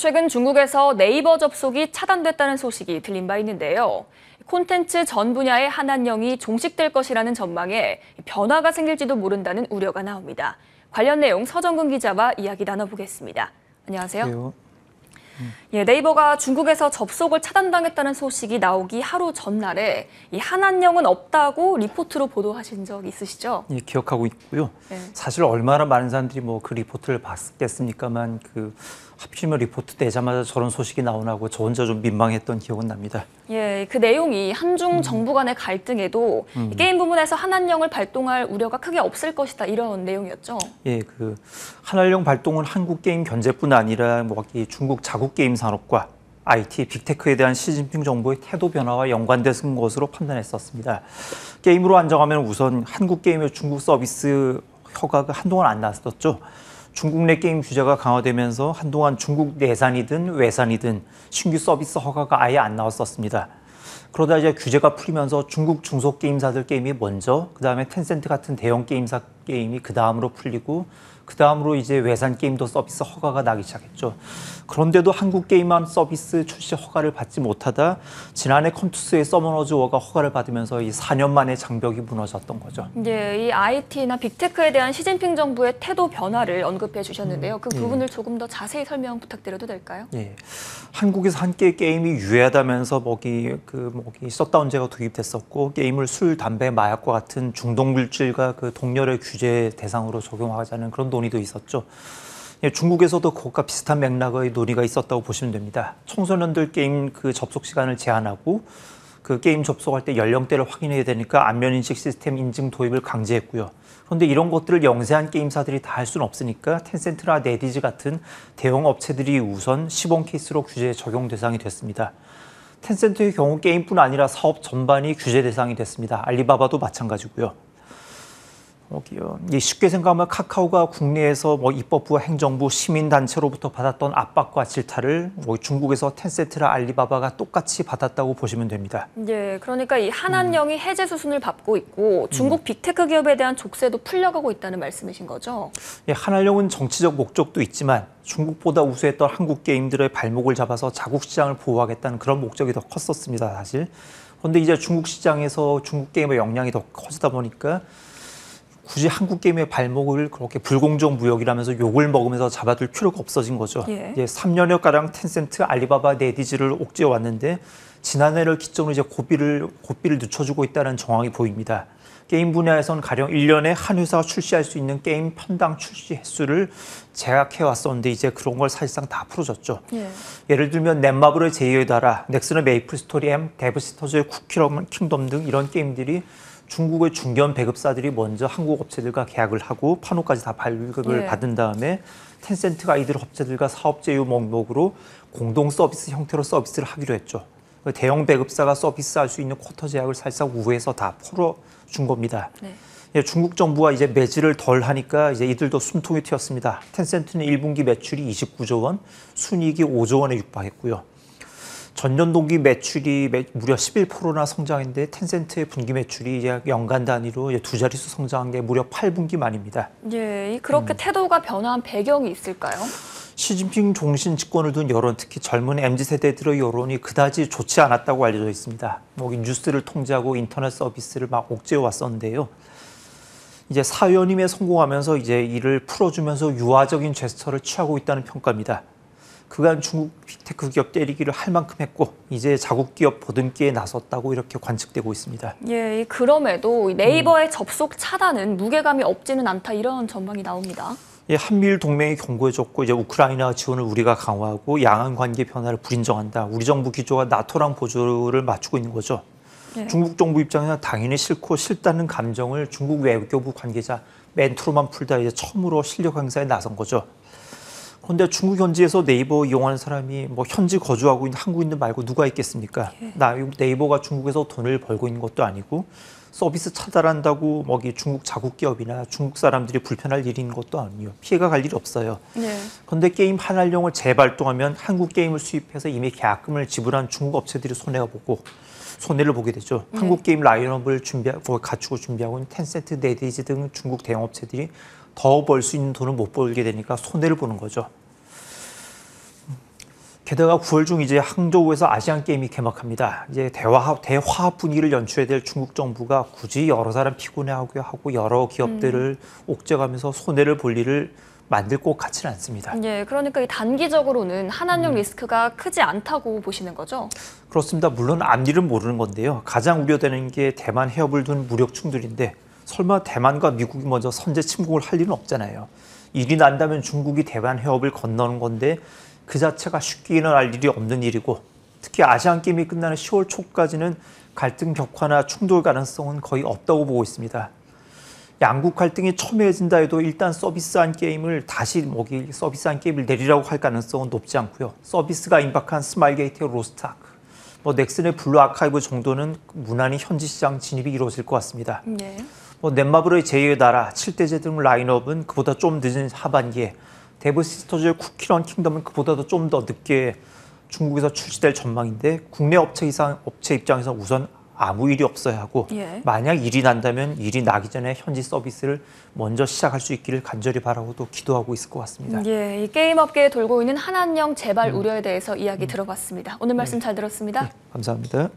최근 중국에서 네이버 접속이 차단됐다는 소식이 들린 바 있는데요. 콘텐츠 전 분야의 한한령이 종식될 것이라는 전망에 변화가 생길지도 모른다는 우려가 나옵니다. 관련 내용 서정근 기자와 이야기 나눠보겠습니다. 안녕하세요. 예, 네이버가 중국에서 접속을 차단당했다는 소식이 나오기 하루 전날에 이 한한령은 없다고 리포트로 보도하신 적 있으시죠? 예, 기억하고 있고요. 네. 사실 얼마나 많은 사람들이 그 리포트를 봤겠습니까만 하필이면 리포트 내자마자 저런 소식이 나오나고 저 혼자 좀 민망했던 기억은 납니다. 예, 그 내용이 한중 정부 간의 갈등에도 게임 부문에서 한한령을 발동할 우려가 크게 없을 것이다 이런 내용이었죠. 예, 한한령 발동은 한국 게임 견제뿐 아니라 이 중국 자국 게임 산업과 IT, 빅테크에 대한 시진핑 정부의 태도 변화와 연관된 것으로 판단했었습니다. 게임으로 안정하면 우선 한국 게임의 중국 서비스 허가가 한동안 안 나왔었죠. 중국 내 게임 규제가 강화되면서 한동안 중국 내산이든 외산이든 신규 서비스 허가가 아예 안 나왔었습니다. 그러다 이제 규제가 풀리면서 중국 중소 게임사들 게임이 먼저, 그다음에 텐센트 같은 대형 게임사 게임이 그 다음으로 풀리고, 그 다음으로 이제 외산 게임도 서비스 허가가 나기 시작했죠. 그런데도 한국 게임만 서비스 출시 허가를 받지 못하다 지난해 컴투스의 서머너즈 워가 허가를 받으면서 이 4년 만에 장벽이 무너졌던 거죠. 이 IT나 빅테크에 대한 시진핑 정부의 태도 변화를 언급해 주셨는데요. 그 부분을 조금 더 자세히 설명 부탁드려도 될까요? 예. 한국에서 함께 게임이 유해하다면서 셧다운제가 도입됐었고, 게임을 술, 담배, 마약과 같은 중독 물질과 동렬의 규제 대상으로 적용하자는 그런 논의도 있었죠. 예, 중국에서도 그것과 비슷한 맥락의 논의가 있었다고 보시면 됩니다. 청소년들 게임 접속 시간을 제한하고 게임 접속할 때 연령대를 확인해야 되니까 안면인식 시스템 인증 도입을 강제했고요. 그런데 이런 것들을 영세한 게임사들이 다 할 수는 없으니까 텐센트나 네디즈 같은 대형 업체들이 우선 시범 케이스로 규제 적용 대상이 됐습니다. 텐센트의 경우 게임뿐 아니라 사업 전반이 규제 대상이 됐습니다. 알리바바도 마찬가지고요. 쉽게 생각하면 카카오가 국내에서 입법부와 행정부, 시민단체로부터 받았던 압박과 질타를 중국에서 텐센트나 알리바바가 똑같이 받았다고 보시면 됩니다. 네, 그러니까 이 한한령이 해제 수순을 밟고 있고 중국 빅테크 기업에 대한 족쇄도 풀려가고 있다는 말씀이신 거죠? 예, 한한령은 정치적 목적도 있지만 중국보다 우수했던 한국 게임들의 발목을 잡아서 자국 시장을 보호하겠다는 그런 목적이 더 컸었습니다, 사실. 그런데 이제 중국 시장에서 중국 게임의 역량이 더 커지다 보니까 굳이 한국 게임의 발목을 그렇게 불공정 무역이라면서 욕을 먹으면서 잡아둘 필요가 없어진 거죠. 예. 이제 3년여가량 텐센트, 알리바바, 네디즈를 옥죄어 왔는데 지난해를 기점으로 이제 고비를 늦춰주고 있다는 정황이 보입니다. 게임 분야에선 가령 1년에 한 회사가 출시할 수 있는 게임 편당 출시 횟수를 제약해 왔었는데 이제 그런 걸 사실상 다 풀어줬죠. 예. 예를 들면 넷마블의 제이의 나라, 넥슨의 메이플 스토리 M, 데브시터즈의 쿠키 킹덤 등 이런 게임들이 중국의 중견 배급사들이 먼저 한국 업체들과 계약을 하고 판호까지 다 발급을 받은 다음에 텐센트가 이들 업체들과 사업 제휴 목록으로 공동 서비스 형태로 서비스를 하기로 했죠. 대형 배급사가 서비스할 수 있는 쿼터 제약을 사실상 우회해서 다 풀어준 겁니다. 네. 예, 중국 정부가 이제 매질을 덜 하니까 이제 이들도 숨통이 튀었습니다. 텐센트는 1분기 매출이 29조 원, 순이익이 5조 원에 육박했고요. 전년 동기 매출이 무려 11%나 성장했는데 텐센트의 분기 매출이 이제 연간 단위로 두 자릿수 성장한 게 무려 8분기 만입니다. 예, 그렇게 태도가 변화한 배경이 있을까요? 시진핑 종신 집권을 둔 여론, 특히 젊은 MZ세대들의 여론이 그다지 좋지 않았다고 알려져 있습니다. 뉴스를 통제하고 인터넷 서비스를 막 옥죄어 왔었는데요. 이제 사위원임에 성공하면서 이제 이를 풀어주면서 유화적인 제스처를 취하고 있다는 평가입니다. 그간 중국 빅테크 기업 때리기를 할 만큼 했고 이제 자국 기업 보듬기에 나섰다고 이렇게 관측되고 있습니다. 예, 그럼에도 네이버의 접속 차단은 무게감이 없지는 않다 이런 전망이 나옵니다. 예, 한미일 동맹이 견고해졌고 이제 우크라이나 지원을 우리가 강화하고 양안 관계 변화를 불인정한다. 우리 정부 기조가 나토랑 보조를 맞추고 있는 거죠. 예. 중국 정부 입장에서 당연히 싫고 싫다는 감정을 중국 외교부 관계자 멘트로만 풀다 이제 처음으로 실력 행사에 나선 거죠. 그런데 중국 현지에서 네이버 이용하는 사람이 현지 거주하고 있는 한국인들 말고 누가 있겠습니까? 네이버가 중국에서 돈을 벌고 있는 것도 아니고 서비스 차단한다고 중국 자국 기업이나 중국 사람들이 불편할 일인 것도 아니에요. 피해가 갈 일이 없어요. 그런데 게임 한한령을 재발동하면 한국 게임을 수입해서 이미 계약금을 지불한 중국 업체들이 손해를 보게 되죠. 한국 게임 라인업을 갖추고 준비하고 있는 텐센트, 네디즈 등 중국 대형 업체들이 더 벌 수 있는 돈을 못 벌게 되니까 손해를 보는 거죠. 게다가 9월 중 이제 항저우에서 아시안 게임이 개막합니다. 이제 대화합 분위기를 연출해야 될 중국 정부가 굳이 여러 사람 피곤해하게 하고 여러 기업들을 옥죄가면서 손해를 볼 일을 만들 것 같지는 않습니다. 예, 그러니까 이 단기적으로는 한한령 리스크가 크지 않다고 보시는 거죠? 그렇습니다. 물론 앞일은 모르는 건데요. 가장 우려되는 게 대만 해협을 둔 무력 충돌인데 설마 대만과 미국이 먼저 선제 침공을 할 일은 없잖아요. 일이 난다면 중국이 대만 해협을 건너는 건데 그 자체가 쉽게 일어날 일이 없는 일이고 특히 아시안 게임이 끝나는 10월 초까지는 갈등 격화나 충돌 가능성은 거의 없다고 보고 있습니다. 양국 갈등이 첨예해진다 해도 일단 서비스한 게임을 내리라고 할 가능성은 높지 않고요. 서비스가 임박한 스마일게이트의 로스트아크, 넥슨의 블루 아카이브 정도는 무난히 현지 시장 진입이 이루어질 것 같습니다. 네. 넷마블의 제2의 나라, 7대제 등 라인업은 그보다 좀 늦은 하반기에, 데브 시스터즈의 쿠키런 킹덤은 그보다도 좀 더 늦게 중국에서 출시될 전망인데 국내 업체 입장에서 우선 아무 일이 없어야 하고 예. 만약 일이 난다면 일이 나기 전에 현지 서비스를 먼저 시작할 수 있기를 간절히 바라고 또 기도하고 있을 것 같습니다. 예, 이 게임 업계에 돌고 있는 한한령 재발 우려에 대해서 이야기 들어봤습니다. 오늘 말씀 잘 들었습니다. 네, 감사합니다.